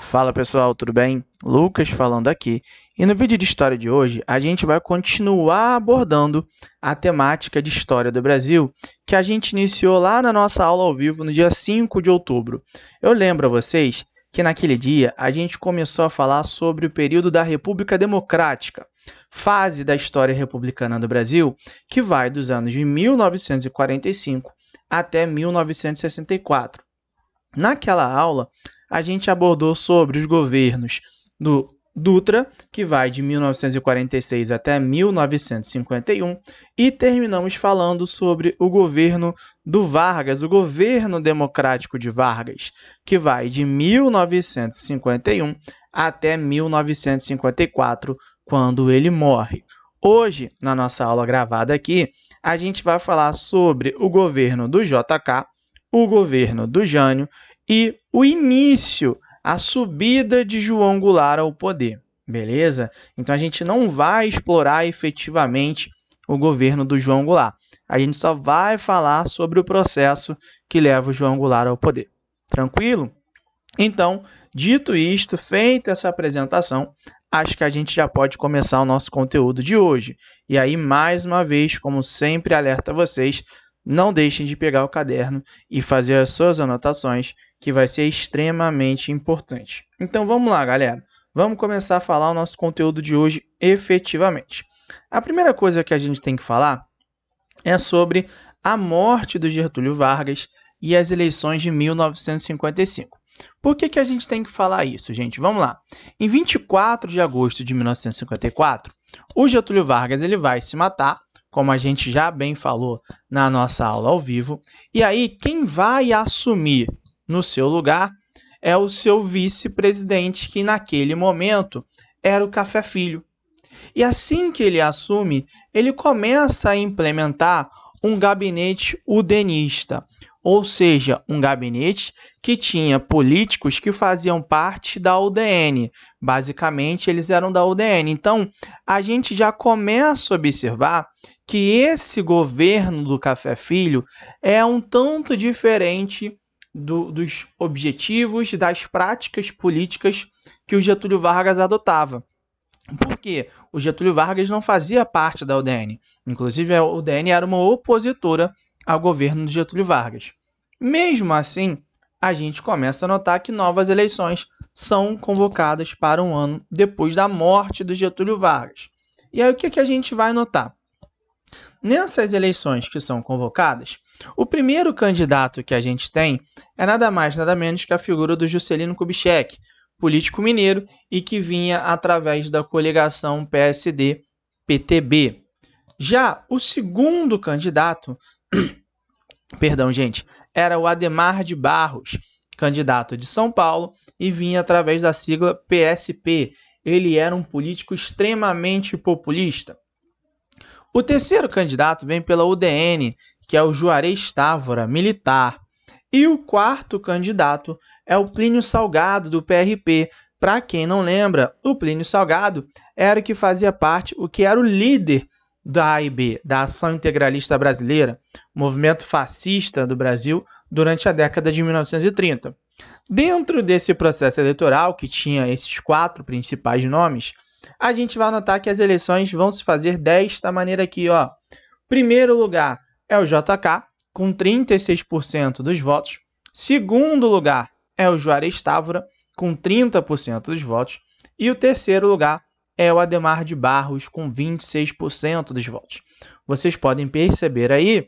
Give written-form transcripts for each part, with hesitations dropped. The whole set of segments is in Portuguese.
Fala pessoal, tudo bem? Lucas falando aqui. E no vídeo de história de hoje, a gente vai continuar abordando a temática de história do Brasil que a gente iniciou lá na nossa aula ao vivo no dia 5 de outubro. Eu lembro a vocês que naquele dia a gente começou a falar sobre o período da República Democrática, fase da história republicana do Brasil, que vai dos anos de 1945 até 1964. Naquela aula, a gente abordou sobre os governos do Dutra, que vai de 1946 até 1951, e terminamos falando sobre o governo do Vargas, o governo democrático de Vargas, que vai de 1951 até 1954, quando ele morre. Hoje, na nossa aula gravada aqui, a gente vai falar sobre o governo do JK, o governo do Jânio e o início, a subida de João Goulart ao poder, beleza? Então, a gente não vai explorar efetivamente o governo do João Goulart. A gente só vai falar sobre o processo que leva o João Goulart ao poder. Tranquilo? Então, dito isto, feita essa apresentação, acho que a gente já pode começar o nosso conteúdo de hoje. E aí, mais uma vez, como sempre alerto a vocês, não deixem de pegar o caderno e fazer as suas anotações, que vai ser extremamente importante. Então, vamos lá, galera. Vamos começar a falar o nosso conteúdo de hoje efetivamente. A primeira coisa que a gente tem que falar é sobre a morte do Getúlio Vargas e as eleições de 1955. Por que a gente tem que falar isso, gente? Vamos lá. Em 24 de agosto de 1954, o Getúlio Vargas ele vai se matar, como a gente já bem falou na nossa aula ao vivo. E aí, quem vai assumir no seu lugar é o seu vice-presidente, que naquele momento era o Café Filho. E assim que ele assume, ele começa a implementar um gabinete udenista, ou seja, um gabinete que tinha políticos que faziam parte da UDN. Basicamente, eles eram da UDN. Então, a gente já começa a observar que esse governo do Café Filho é um tanto diferente dos objetivos, das práticas políticas que o Getúlio Vargas adotava. Por quê? O Getúlio Vargas não fazia parte da UDN. Inclusive, a UDN era uma opositora ao governo do Getúlio Vargas. Mesmo assim, a gente começa a notar que novas eleições são convocadas para um ano depois da morte do Getúlio Vargas. E aí, o que a gente vai notar? Nessas eleições que são convocadas, o primeiro candidato que a gente tem é nada mais, nada menos que a figura do Juscelino Kubitschek, político mineiro e que vinha através da coligação PSD-PTB. Já o segundo candidato, era o Adhemar de Barros, candidato de São Paulo e vinha através da sigla PSP. Ele era um político extremamente populista. O terceiro candidato vem pela UDN, que é o Juarez Távora, militar. E o quarto candidato é o Plínio Salgado, do PRP. Para quem não lembra, o Plínio Salgado era o que fazia parte, o que era o líder da AIB, da Ação Integralista Brasileira, movimento fascista do Brasil durante a década de 1930. Dentro desse processo eleitoral, que tinha esses quatro principais nomes, a gente vai notar que as eleições vão se fazer desta maneira aqui, ó. Primeiro lugar é o JK, com 36% dos votos. Segundo lugar é o Juarez Távora, com 30% dos votos. E o terceiro lugar é o Adhemar de Barros, com 26% dos votos. Vocês podem perceber aí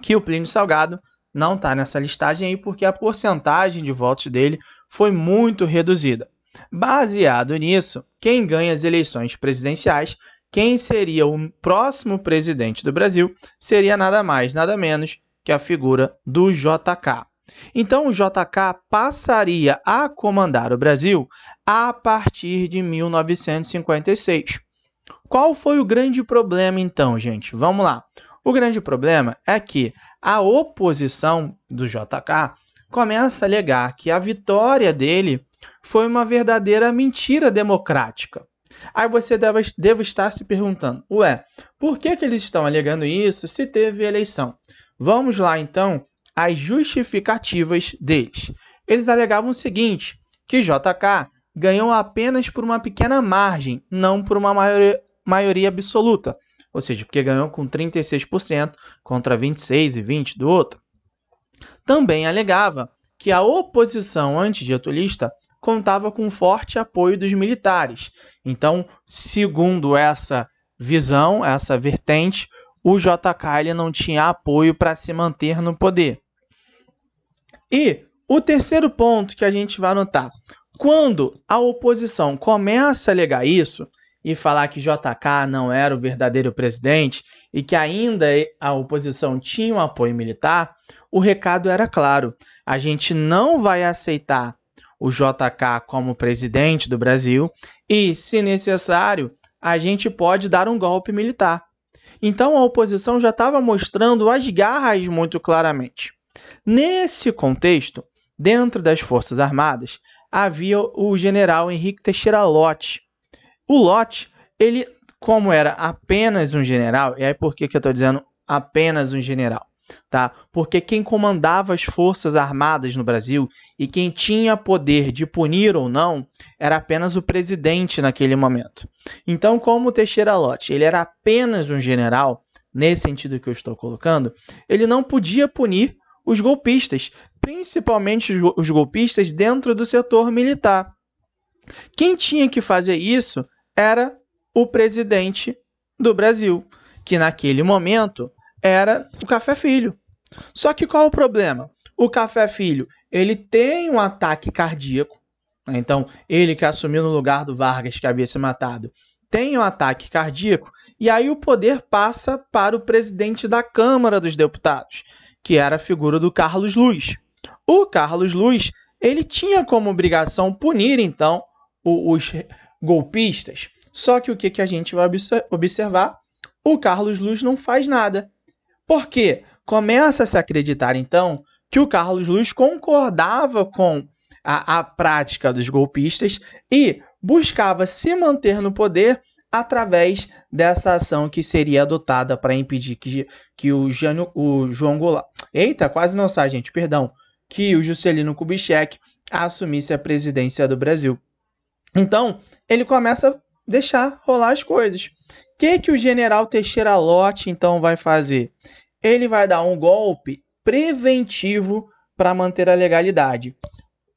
que o Plínio Salgado não está nessa listagem aí porque a porcentagem de votos dele foi muito reduzida. Baseado nisso, quem ganha as eleições presidenciais, quem seria o próximo presidente do Brasil, seria nada mais, nada menos que a figura do JK. Então, o JK passaria a comandar o Brasil a partir de 1956. Qual foi o grande problema, então, gente? Vamos lá. O grande problema é que a oposição do JK começa a alegar que a vitória dele foi uma verdadeira mentira democrática. Aí você deve estar se perguntando, por que eles estão alegando isso se teve eleição? Vamos lá, então, às justificativas deles. Eles alegavam o seguinte, que JK ganhou apenas por uma pequena margem, não por uma maioria absoluta, ou seja, porque ganhou com 36% contra 26% e 20% do outro. Também alegava que a oposição antigetulista contava com forte apoio dos militares. Então, segundo essa visão, essa vertente, o JK ele não tinha apoio para se manter no poder. E o terceiro ponto que a gente vai notar, quando a oposição começa a alegar isso e falar que JK não era o verdadeiro presidente e que ainda a oposição tinha um apoio militar, o recado era claro: a gente não vai aceitar o JK como presidente do Brasil e, se necessário, a gente pode dar um golpe militar. Então a oposição já estava mostrando as garras muito claramente. Nesse contexto, dentro das Forças Armadas, havia o general Henrique Teixeira Lott. O Lott, ele, como era apenas um general, e aí por que eu estou dizendo apenas um general? Tá? Porque quem comandava as Forças Armadas no Brasil e quem tinha poder de punir ou não era apenas o presidente naquele momento. Então, como o Teixeira Lott ele era apenas um general, nesse sentido que eu estou colocando, ele não podia punir os golpistas, principalmente os golpistas dentro do setor militar. Quem tinha que fazer isso era o presidente do Brasil, que naquele momento era o Café Filho. Só que qual é o problema? O Café Filho, ele tem um ataque cardíaco, né? Então, ele que assumiu no lugar do Vargas, que havia se matado, tem um ataque cardíaco, e aí o poder passa para o presidente da Câmara dos Deputados, que era a figura do Carlos Luz. O Carlos Luz, ele tinha como obrigação punir, então, os golpistas. Só que o que a gente vai observar? O Carlos Luz não faz nada. Por quê? Começa a se acreditar, então, que o Carlos Luz concordava com a prática dos golpistas e buscava se manter no poder através dessa ação que seria adotada para impedir que o João Goulart... Eita, quase não sai, gente, perdão. Que o Juscelino Kubitschek assumisse a presidência do Brasil. Então, ele começa a deixar rolar as coisas. O que o general Teixeira Lott, então, vai fazer? Ele vai dar um golpe preventivo para manter a legalidade.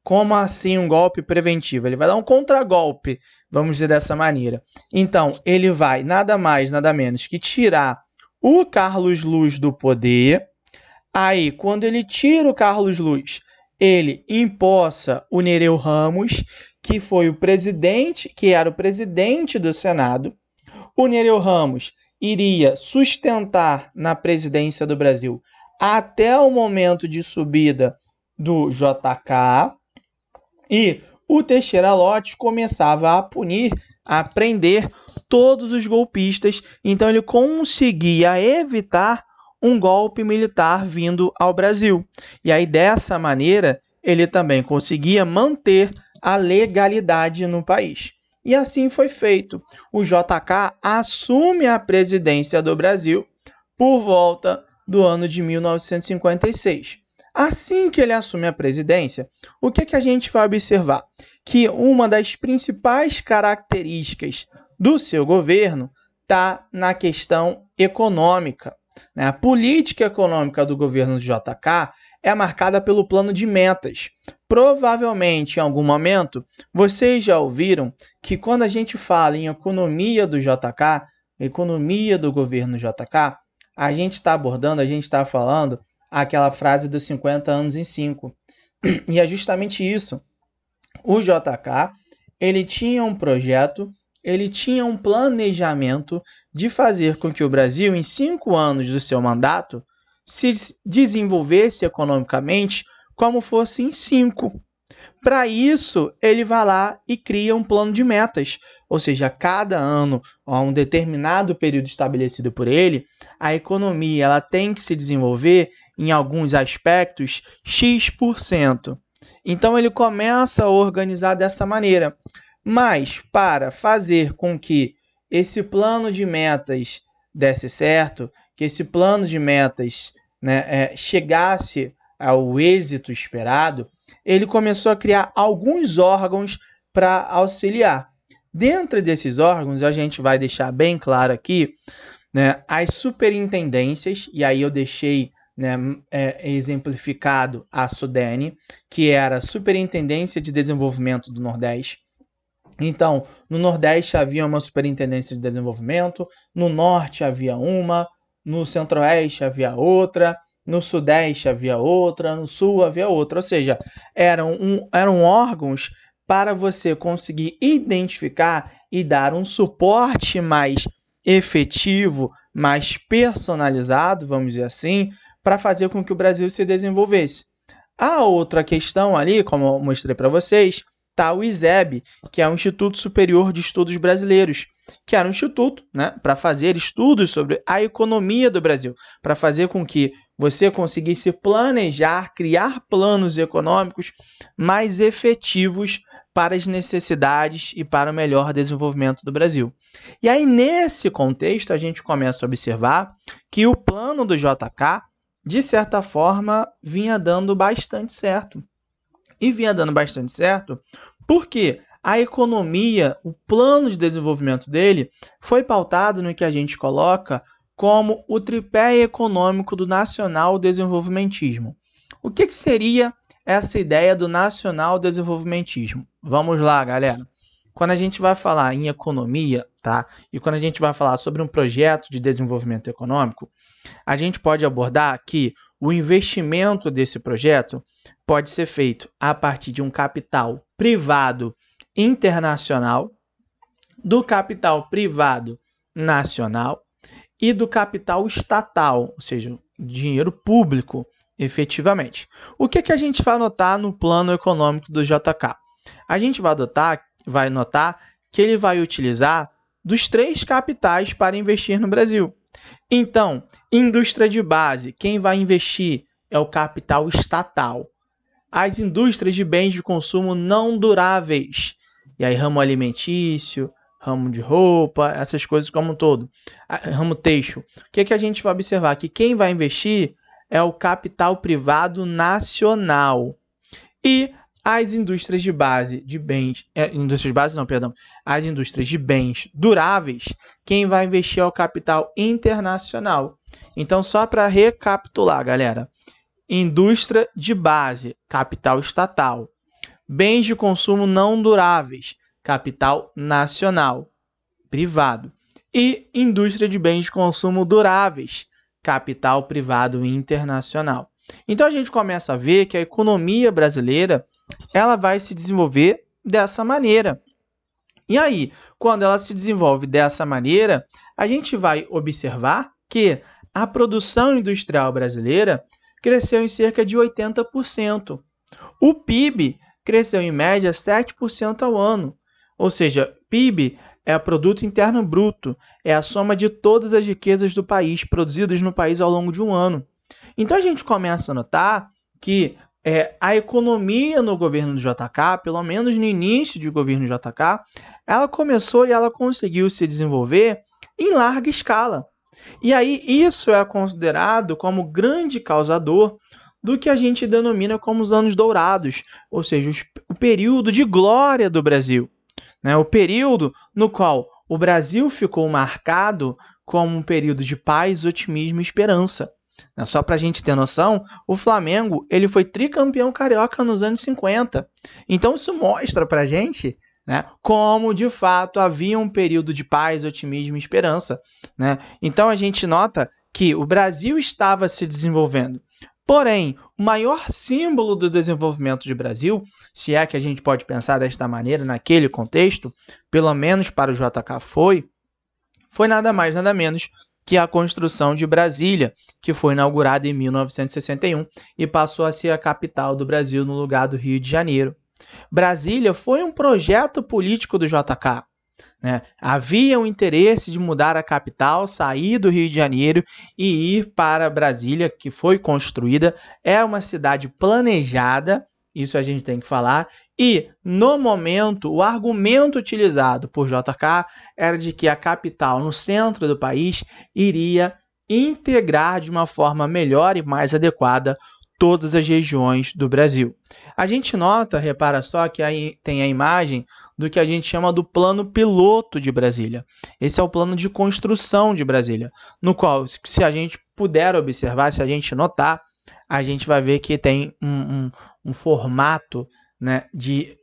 Como assim um golpe preventivo? Ele vai dar um contragolpe, vamos dizer dessa maneira. Então, ele vai nada mais, nada menos que tirar o Carlos Luz do poder. Aí, quando ele tira o Carlos Luz, ele empossa o Nereu Ramos, que foi o presidente, que era o presidente do Senado. O Nereu Ramos iria sustentar na presidência do Brasil até o momento de subida do JK, e o Teixeira Lott começava a punir, a prender todos os golpistas. Então ele conseguia evitar um golpe militar vindo ao Brasil. E aí dessa maneira ele também conseguia manter a legalidade no país. E assim foi feito. O JK assume a presidência do Brasil por volta do ano de 1956. Assim que ele assume a presidência, o que a gente vai observar? Que uma das principais características do seu governo está na questão econômica. A política econômica do governo do JK é marcada pelo plano de metas. Provavelmente, em algum momento, vocês já ouviram que quando a gente fala em economia do JK, economia do governo JK, a gente está abordando, a gente está falando aquela frase dos 50 anos em 5. E é justamente isso. O JK, ele tinha um projeto, ele tinha um planejamento de fazer com que o Brasil, em 5 anos do seu mandato, se desenvolvesse economicamente como fosse em 5. Para isso, ele vai lá e cria um plano de metas, ou seja, cada ano, a um determinado período estabelecido por ele, a economia ela tem que se desenvolver em alguns aspectos X%. Então, ele começa a organizar dessa maneira. Mas, para fazer com que esse plano de metas desse certo, que esse plano de metas chegasse ao êxito esperado, ele começou a criar alguns órgãos para auxiliar. Dentro desses órgãos, a gente vai deixar bem claro aqui, né, as superintendências, e aí eu deixei, né, exemplificado a SUDENE, que era a Superintendência de Desenvolvimento do Nordeste. Então, no Nordeste havia uma Superintendência de Desenvolvimento, no Norte havia uma, no Centro-Oeste havia outra, no Sudeste havia outra, no Sul havia outra. Ou seja, eram órgãos para você conseguir identificar e dar um suporte mais efetivo, mais personalizado, vamos dizer assim, para fazer com que o Brasil se desenvolvesse. A outra questão ali, como eu mostrei para vocês, está o ISEB, que é o Instituto Superior de Estudos Brasileiros, que era um instituto, né, para fazer estudos sobre a economia do Brasil, para fazer com que você conseguisse planejar, criar planos econômicos mais efetivos para as necessidades e para o melhor desenvolvimento do Brasil. E aí, nesse contexto, a gente começa a observar que o plano do JK, de certa forma, vinha dando bastante certo. E vinha dando bastante certo porque a economia, o plano de desenvolvimento dele, foi pautado no que a gente coloca como o tripé econômico do nacional desenvolvimentismo. O que seria essa ideia do nacional desenvolvimentismo? Vamos lá, galera. Quando a gente vai falar em economia, tá? E quando a gente vai falar sobre um projeto de desenvolvimento econômico, a gente pode abordar que o investimento desse projeto pode ser feito a partir de um capital privado internacional, do capital privado nacional e do capital estatal, ou seja, dinheiro público, efetivamente. O que a gente vai notar no plano econômico do JK? A gente vai notar que ele vai utilizar dos 3 capitais para investir no Brasil. Então, indústria de base, quem vai investir é o capital estatal. As indústrias de bens de consumo não duráveis, e aí ramo alimentício, ramo de roupa, essas coisas como um todo, ramo têxtil. O que a gente vai observar? Que quem vai investir é o capital privado nacional. E as indústrias de base de bens, as indústrias de bens duráveis, quem vai investir é o capital internacional. Então, só para recapitular, galera, indústria de base, capital estatal. Bens de consumo não duráveis, capital nacional, privado. E indústria de bens de consumo duráveis, capital privado internacional. Então, a gente começa a ver que a economia brasileira ela vai se desenvolver dessa maneira. E aí, quando ela se desenvolve dessa maneira, a gente vai observar que a produção industrial brasileira cresceu em cerca de 80%. O PIB cresceu em média 7% ao ano. Ou seja, PIB é o Produto Interno Bruto, é a soma de todas as riquezas do país, produzidas no país ao longo de um ano. Então, a gente começa a notar que a economia no governo do JK, pelo menos no início do governo do JK, ela começou e ela conseguiu se desenvolver em larga escala. E aí isso é considerado como grande causador do que a gente denomina como os anos dourados, ou seja, o período de glória do Brasil, né? O período no qual o Brasil ficou marcado como um período de paz, otimismo e esperança. Só para a gente ter noção, o Flamengo ele foi tricampeão carioca nos anos 50. Então isso mostra para a gente, né, como de fato havia um período de paz, otimismo e esperança. Né? Então a gente nota que o Brasil estava se desenvolvendo. Porém, o maior símbolo do desenvolvimento do Brasil, se é que a gente pode pensar desta maneira naquele contexto, pelo menos para o JK foi nada mais nada menos que a construção de Brasília, que foi inaugurada em 1961 e passou a ser a capital do Brasil no lugar do Rio de Janeiro. Brasília foi um projeto político do JK. Né? Havia um interesse de mudar a capital, sair do Rio de Janeiro e ir para Brasília, que foi construída. É uma cidade planejada, isso a gente tem que falar. E, no momento, o argumento utilizado por JK era de que a capital, no centro do país, iria integrar de uma forma melhor e mais adequada todas as regiões do Brasil. A gente nota, repara só, que aí tem a imagem do que a gente chama do plano piloto de Brasília. Esse é o plano de construção de Brasília, no qual, se a gente puder observar, se a gente notar, a gente vai ver que tem um formato, né, de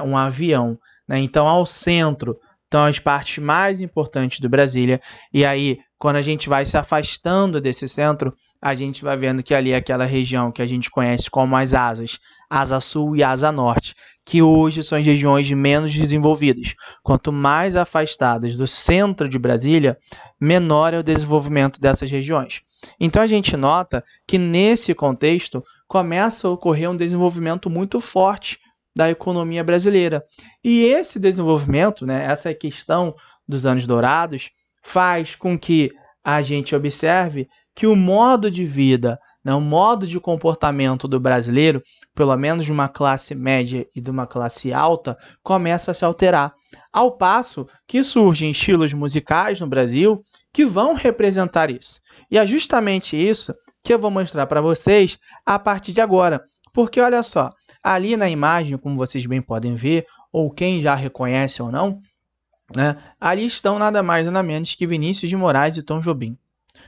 um avião, né? Então, ao centro estão as partes mais importantes do Brasília, e aí, quando a gente vai se afastando desse centro, a gente vai vendo que ali é aquela região que a gente conhece como as asas, asa sul e asa norte, que hoje são as regiões menos desenvolvidas. Quanto mais afastadas do centro de Brasília, menor é o desenvolvimento dessas regiões. Então a gente nota que nesse contexto começa a ocorrer um desenvolvimento muito forte da economia brasileira. E esse desenvolvimento, né, essa questão dos anos dourados, faz com que a gente observe que o modo de vida, né, o modo de comportamento do brasileiro, pelo menos de uma classe média e de uma classe alta, começa a se alterar. Ao passo que surgem estilos musicais no Brasil que vão representar isso. E é justamente isso que eu vou mostrar para vocês a partir de agora. Porque olha só, ali na imagem, como vocês bem podem ver, ou quem já reconhece ou não, né, ali estão nada mais nada menos que Vinícius de Moraes e Tom Jobim.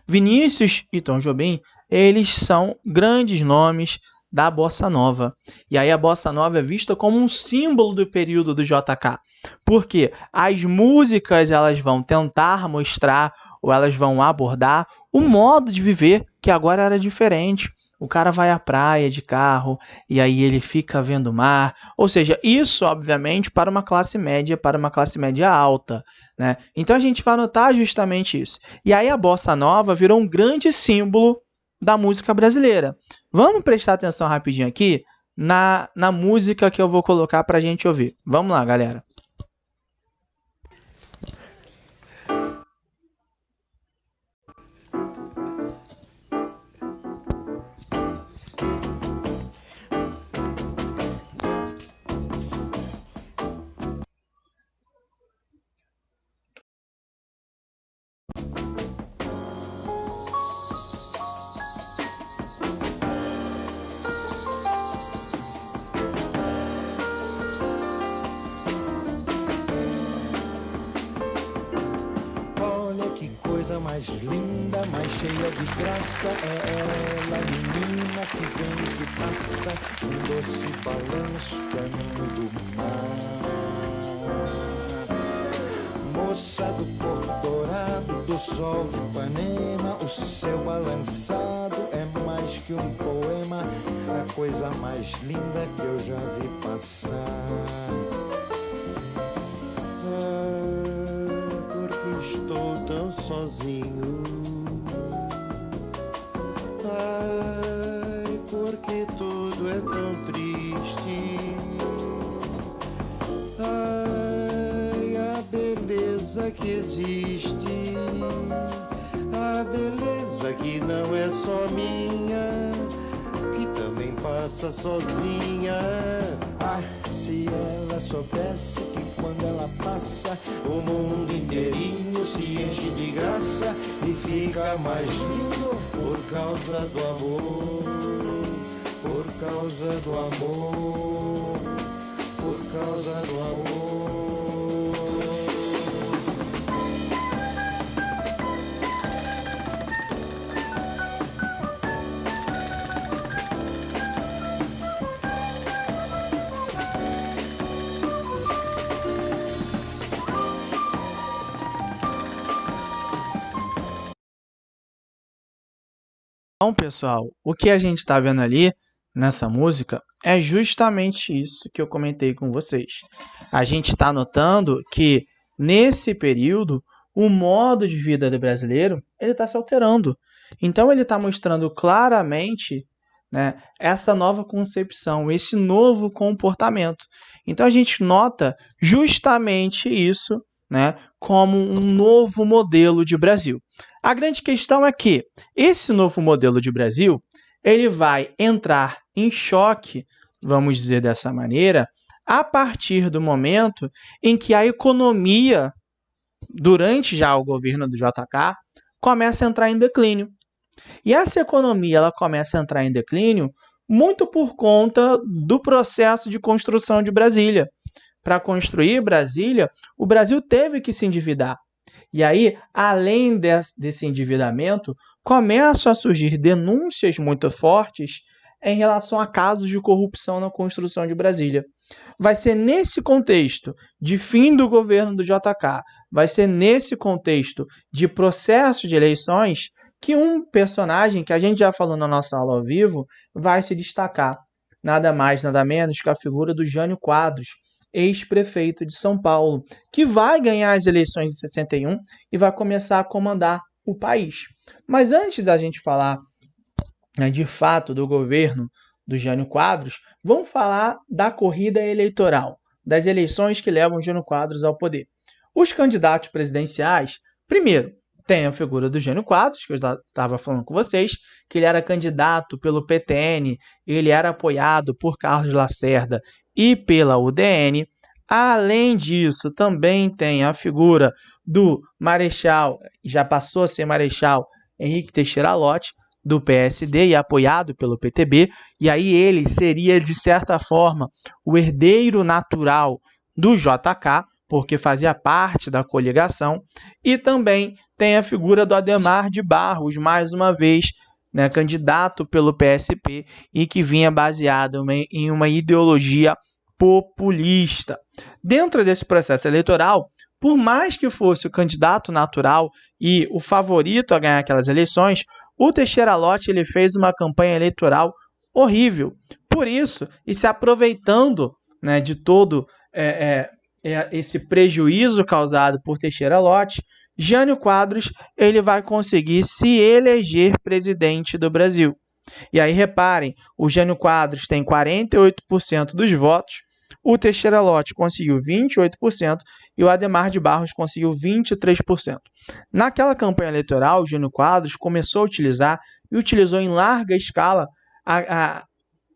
Vinícius e Tom Jobim, eles são grandes nomes da Bossa Nova. E aí a Bossa Nova é vista como um símbolo do período do JK. Porque as músicas elas vão tentar mostrar ou elas vão abordar o modo de viver que agora era diferente. O cara vai à praia de carro e aí ele fica vendo o mar. Ou seja, isso, obviamente, para uma classe média alta, né? Então a gente vai notar justamente isso. E aí a Bossa Nova virou um grande símbolo da música brasileira. Vamos prestar atenção rapidinho aqui na música que eu vou colocar para a gente ouvir. Vamos lá, galera. Mais linda, mais cheia de graça, é ela, menina que vem e que passa, um doce balanço caminho do mar. Moça do Porto Dourado, do sol de Ipanema, o céu balançado é mais que um poema, a coisa mais linda que eu já vi passar. Estou tão sozinho. Ai, porque tudo é tão triste. Ai, a beleza que existe, a beleza que não é só minha, que também passa sozinha. Ah, se ela soubesse que quando ela passa, o mundo inteirinho se enche de graça e fica mais lindo por causa do amor, por causa do amor, por causa do amor. Então, pessoal, o que a gente está vendo ali nessa música é justamente isso que eu comentei com vocês. A gente está notando que, nesse período, o modo de vida do brasileiro está se alterando. Então, ele está mostrando claramente, né, essa nova concepção, esse novo comportamento. Então, a gente nota justamente isso, né, como um novo modelo de Brasil. A grande questão é que esse novo modelo de Brasil ele vai entrar em choque, vamos dizer dessa maneira, a partir do momento em que a economia, durante já o governo do JK, começa a entrar em declínio. E essa economia ela começa a entrar em declínio muito por conta do processo de construção de Brasília. Para construir Brasília, o Brasil teve que se endividar. E aí, além desse endividamento, começam a surgir denúncias muito fortes em relação a casos de corrupção na construção de Brasília. Vai ser nesse contexto de fim do governo do JK, vai ser nesse contexto de processo de eleições que um personagem que a gente já falou na nossa aula ao vivo vai se destacar. Nada mais, nada menos que a figura do Jânio Quadros, ex-prefeito de São Paulo, que vai ganhar as eleições de 61 e vai começar a comandar o país. Mas antes da gente falar, né, de fato do governo do Jânio Quadros, vamos falar da corrida eleitoral, das eleições que levam o Jânio Quadros ao poder. Os candidatos presidenciais, primeiro, tem a figura do Jânio Quadros, que eu estava falando com vocês, que ele era candidato pelo PTN, ele era apoiado por Carlos Lacerda e pela UDN. Além disso, também tem a figura do Marechal, já passou a ser Marechal Henrique Teixeira Lott, do PSD e apoiado pelo PTB, e aí ele seria, de certa forma, o herdeiro natural do JK, porque fazia parte da coligação, e também tem a figura do Adhemar de Barros, mais uma vez, né, candidato pelo PSP e que vinha baseado em uma ideologia populista. Dentro desse processo eleitoral, por mais que fosse o candidato natural e o favorito a ganhar aquelas eleições, o Teixeira Lott ele fez uma campanha eleitoral horrível. Por isso, e se aproveitando, né, de todo esse prejuízo causado por Teixeira Lott, Jânio Quadros ele vai conseguir se eleger presidente do Brasil. E aí reparem, o Jânio Quadros tem 48% dos votos, o Teixeira Lott conseguiu 28% e o Adhemar de Barros conseguiu 23%. Naquela campanha eleitoral, o Jânio Quadros começou a utilizar e utilizou em larga escala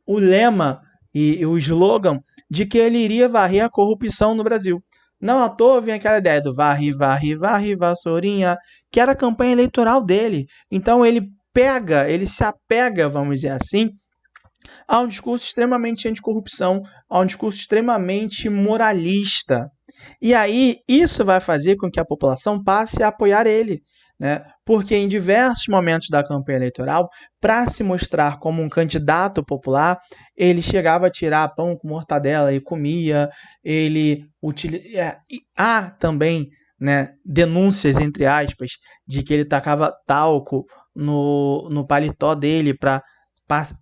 o lema e o slogan de que ele iria varrer a corrupção no Brasil. Não à toa vem aquela ideia do varre, varre, varre, vassourinha, que era a campanha eleitoral dele. Então ele se apega, vamos dizer assim, a um discurso extremamente anticorrupção, a um discurso extremamente moralista. E aí isso vai fazer com que a população passe a apoiar ele, né? Porque em diversos momentos da campanha eleitoral, para se mostrar como um candidato popular, ele chegava a tirar pão com mortadela e comia, há também, né, denúncias, entre aspas, de que ele tacava talco no paletó dele para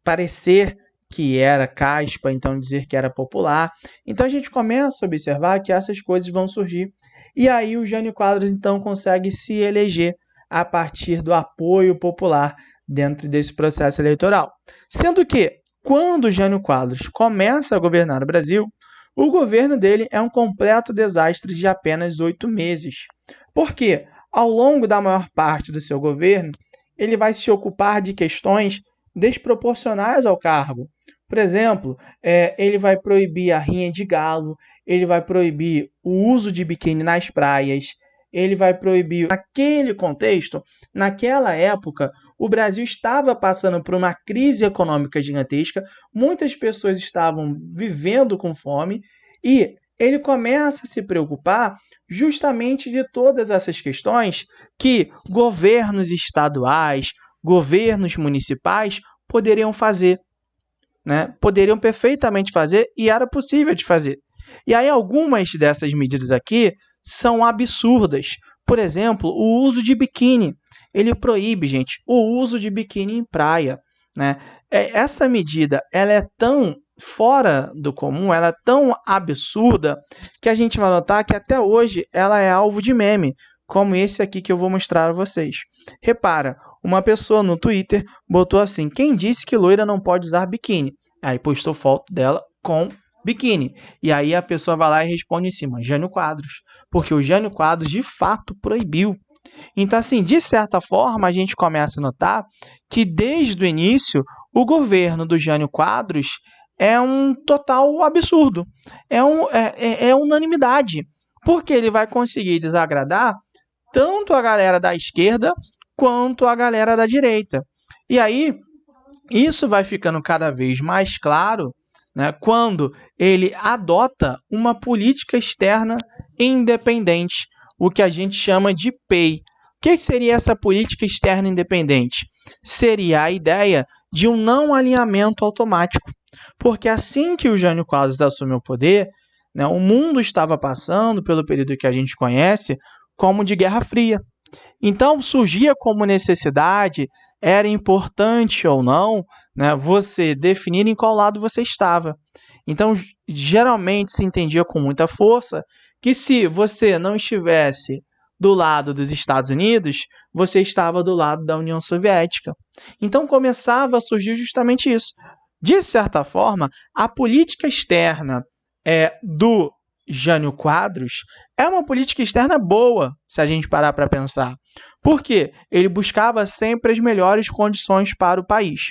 parecer que era caspa, então dizer que era popular. Então a gente começa a observar que essas coisas vão surgir. E aí o Jânio Quadros então consegue se eleger a partir do apoio popular dentro desse processo eleitoral. Sendo que, quando o Jânio Quadros começa a governar o Brasil, o governo dele é um completo desastre de apenas 8 meses. Por quê? Ao longo da maior parte do seu governo, ele vai se ocupar de questões desproporcionais ao cargo. Por exemplo, ele vai proibir a rinha de galo, ele vai proibir o uso de biquíni nas praias, ele vai proibir... Naquele contexto, naquela época, o Brasil estava passando por uma crise econômica gigantesca, muitas pessoas estavam vivendo com fome e ele começa a se preocupar justamente de todas essas questões que governos estaduais, governos municipais poderiam fazer, né? Poderiam perfeitamente fazer e era possível de fazer. E aí algumas dessas medidas aqui são absurdas. Por exemplo, o uso de biquíni. Ele proíbe, gente, o uso de biquíni em praia, né? Essa medida ela é tão fora do comum, ela é tão absurda, que a gente vai notar que até hoje ela é alvo de meme, como esse aqui que eu vou mostrar a vocês. Repara, uma pessoa no Twitter botou assim: quem disse que loira não pode usar biquíni? Aí postou foto dela com biquíni. E aí a pessoa vai lá e responde em cima: Jânio Quadros. Porque o Jânio Quadros de fato proibiu. Então, assim, de certa forma, a gente começa a notar que desde o início o governo do Jânio Quadros é um total absurdo. É unanimidade. Porque ele vai conseguir desagradar tanto a galera da esquerda quanto a galera da direita. E aí, isso vai ficando cada vez mais claro, né, quando ele adota uma política externa independente, o que a gente chama de PEI. O que seria essa política externa independente? Seria a ideia de um não alinhamento automático, porque assim que o Jânio Quadros assumiu o poder, né, o mundo estava passando pelo período que a gente conhece como de Guerra Fria. Então, surgia como necessidade, era importante ou não, né, você definir em qual lado você estava. Então, geralmente se entendia com muita força que se você não estivesse do lado dos Estados Unidos, você estava do lado da União Soviética. Então, começava a surgir justamente isso. De certa forma, a política externa do Jânio Quadros é uma política externa boa, se a gente parar para pensar. Por quê? Ele buscava sempre as melhores condições para o país.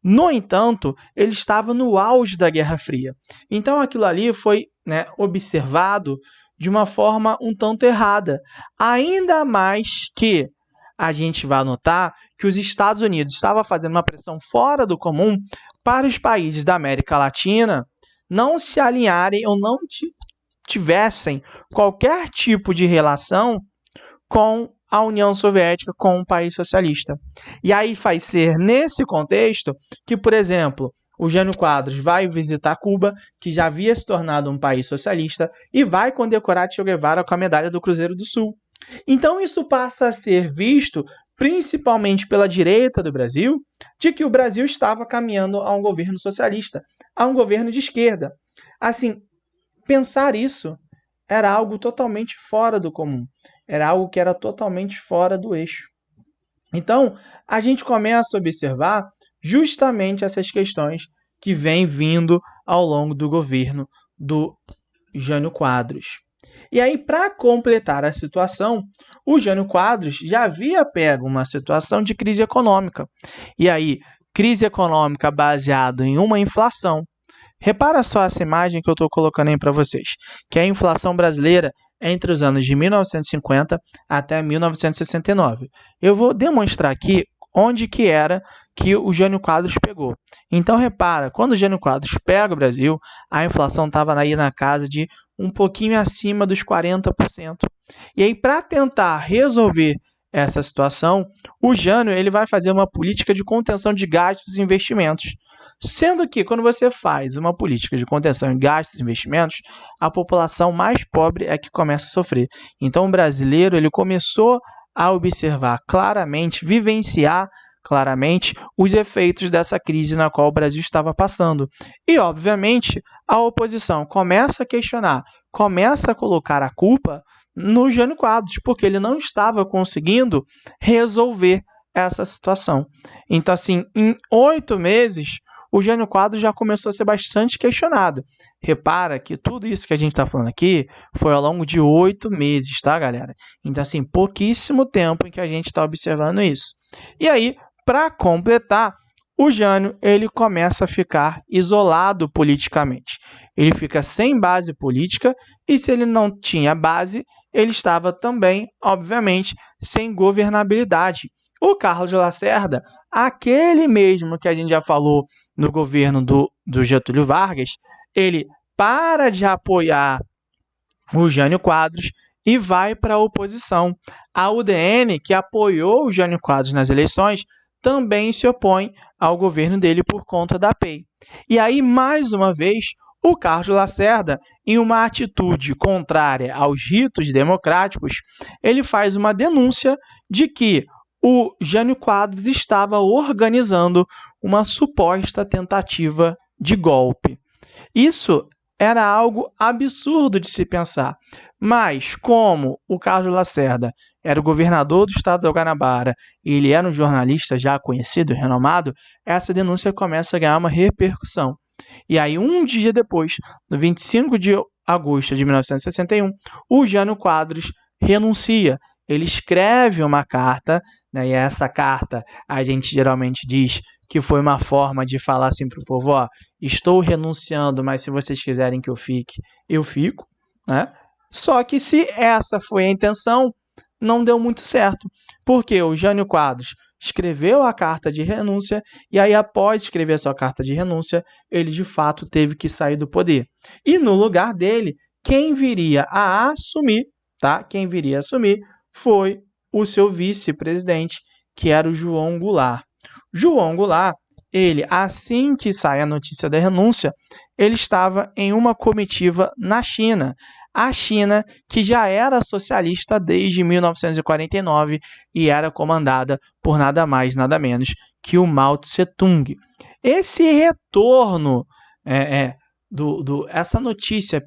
No entanto, ele estava no auge da Guerra Fria. Então, aquilo ali foi, né, observado de uma forma um tanto errada. Ainda mais que a gente vai notar que os Estados Unidos estavam fazendo uma pressão fora do comum para os países da América Latina não se alinharem ou não tivessem qualquer tipo de relação com a União Soviética, com um país socialista. E aí vai ser nesse contexto que, por exemplo, o Jânio Quadros vai visitar Cuba, que já havia se tornado um país socialista, e vai condecorar Che Guevara com a medalha do Cruzeiro do Sul. Então isso passa a ser visto, principalmente pela direita do Brasil, de que o Brasil estava caminhando a um governo socialista, a um governo de esquerda. Assim, pensar isso era algo totalmente fora do comum, era algo que era totalmente fora do eixo. Então, a gente começa a observar justamente essas questões que vêm vindo ao longo do governo do Jânio Quadros. E aí, para completar a situação, o Jânio Quadros já havia pego uma situação de crise econômica. E aí, crise econômica baseada em uma inflação. Repara só essa imagem que eu estou colocando aí para vocês, que é a inflação brasileira entre os anos de 1950 até 1969. Eu vou demonstrar aqui onde que era que o Jânio Quadros pegou. Então, repara, quando o Jânio Quadros pega o Brasil, a inflação estava aí na casa de um pouquinho acima dos 40%. E aí, para tentar resolver essa situação, o Jânio ele vai fazer uma política de contenção de gastos e investimentos. Sendo que, quando você faz uma política de contenção em gastos e investimentos, a população mais pobre é que começa a sofrer. Então, o brasileiro ele começou a observar claramente, vivenciar claramente os efeitos dessa crise na qual o Brasil estava passando. E, obviamente, a oposição começa a questionar, começa a colocar a culpa no Jânio Quadros, porque ele não estava conseguindo resolver essa situação. Então, assim, em 8 meses, o Jânio Quadros já começou a ser bastante questionado. Repara que tudo isso que a gente está falando aqui foi ao longo de 8 meses, tá, galera? Então, assim, pouquíssimo tempo em que a gente está observando isso. E aí, para completar, o Jânio ele começa a ficar isolado politicamente. Ele fica sem base política e se ele não tinha base, ele estava também, obviamente, sem governabilidade. O Carlos Lacerda, aquele mesmo que a gente já falou no governo do Getúlio Vargas, ele para de apoiar o Jânio Quadros e vai para a oposição. A UDN, que apoiou o Jânio Quadros nas eleições, também se opõe ao governo dele por conta da PEI. E aí, mais uma vez, o Carlos Lacerda, em uma atitude contrária aos ritos democráticos, ele faz uma denúncia de que o Jânio Quadros estava organizando uma suposta tentativa de golpe. Isso era algo absurdo de se pensar, mas como o Carlos Lacerda era o governador do estado do Guanabara e ele era um jornalista já conhecido e renomado, essa denúncia começa a ganhar uma repercussão. E aí, um dia depois, no 25 de agosto de 1961, o Jânio Quadros renuncia. Ele escreve uma carta, né, e essa carta a gente geralmente diz que foi uma forma de falar assim para o povo, ó, estou renunciando, mas se vocês quiserem que eu fique, eu fico, né? Só que se essa foi a intenção, não deu muito certo, porque o Jânio Quadros escreveu a carta de renúncia, e aí após escrever a sua carta de renúncia, ele de fato teve que sair do poder. E no lugar dele, quem viria a assumir, tá? Quem viria a assumir foi o seu vice-presidente, que era o João Goulart. João Goulart, ele, assim que sai a notícia da renúncia, ele estava em uma comitiva na China. A China, que já era socialista desde 1949 e era comandada por nada mais, nada menos que o Mao Tse-tung. Esse retorno, essa notícia,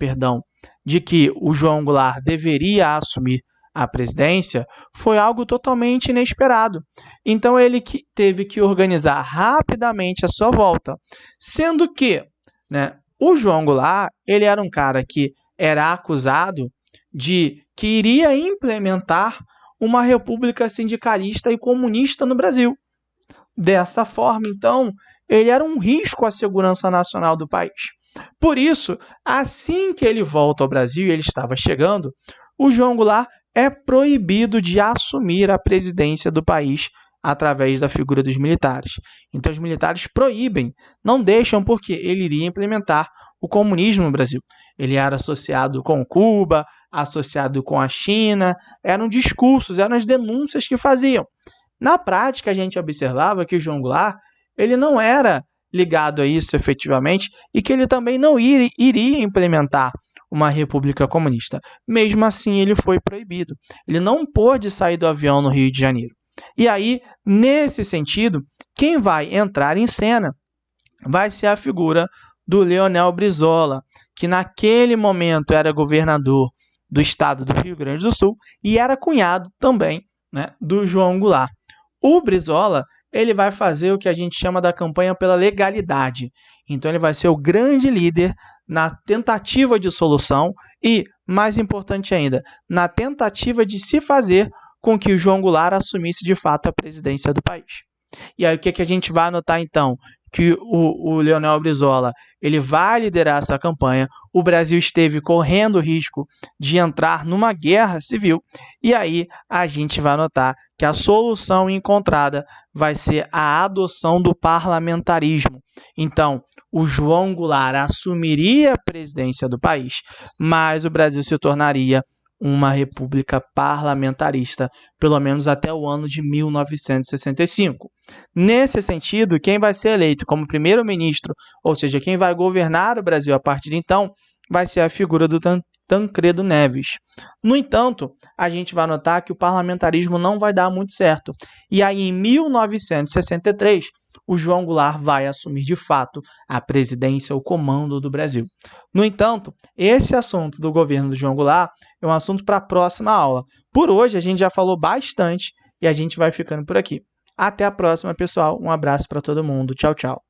de que o João Goulart deveria assumir a presidência foi algo totalmente inesperado. Então ele teve que organizar rapidamente a sua volta, sendo que, o João Goulart ele era um cara que era acusado de que iria implementar uma república sindicalista e comunista no Brasil. Dessa forma, então, ele era um risco à segurança nacional do país. Por isso, assim que ele volta ao Brasil e ele estava chegando, o João Goulart é proibido de assumir a presidência do país através da figura dos militares. Então, os militares proíbem, não deixam, porque ele iria implementar o comunismo no Brasil. Ele era associado com Cuba, associado com a China, eram discursos, eram as denúncias que faziam. Na prática, a gente observava que o João Goulart ele não era ligado a isso efetivamente e que ele também não iria implementar uma república comunista. Mesmo assim, ele foi proibido. Ele não pôde sair do avião no Rio de Janeiro. E aí, nesse sentido, quem vai entrar em cena vai ser a figura do Leonel Brizola, que naquele momento era governador do estado do Rio Grande do Sul e era cunhado também, do João Goulart. O Brizola ele vai fazer o que a gente chama da campanha pela legalidade. Então, ele vai ser o grande líder na tentativa de solução e, mais importante ainda, na tentativa de se fazer com que o João Goulart assumisse de fato a presidência do país. E aí, o que a gente vai anotar, então? Que o Leonel Brizola ele vai liderar essa campanha. O Brasil esteve correndo o risco de entrar numa guerra civil. E aí a gente vai notar que a solução encontrada vai ser a adoção do parlamentarismo. Então, o João Goulart assumiria a presidência do país, mas o Brasil se tornaria uma república parlamentarista, pelo menos até o ano de 1965. Nesse sentido, quem vai ser eleito como primeiro-ministro, ou seja, quem vai governar o Brasil a partir de então, vai ser a figura do Tancredo Neves. No entanto, a gente vai notar que o parlamentarismo não vai dar muito certo. E aí, em 1963, o João Goulart vai assumir de fato a presidência, o comando do Brasil. No entanto, esse assunto do governo do João Goulart é um assunto para a próxima aula. Por hoje, a gente já falou bastante e a gente vai ficando por aqui. Até a próxima, pessoal. Um abraço para todo mundo. Tchau, tchau.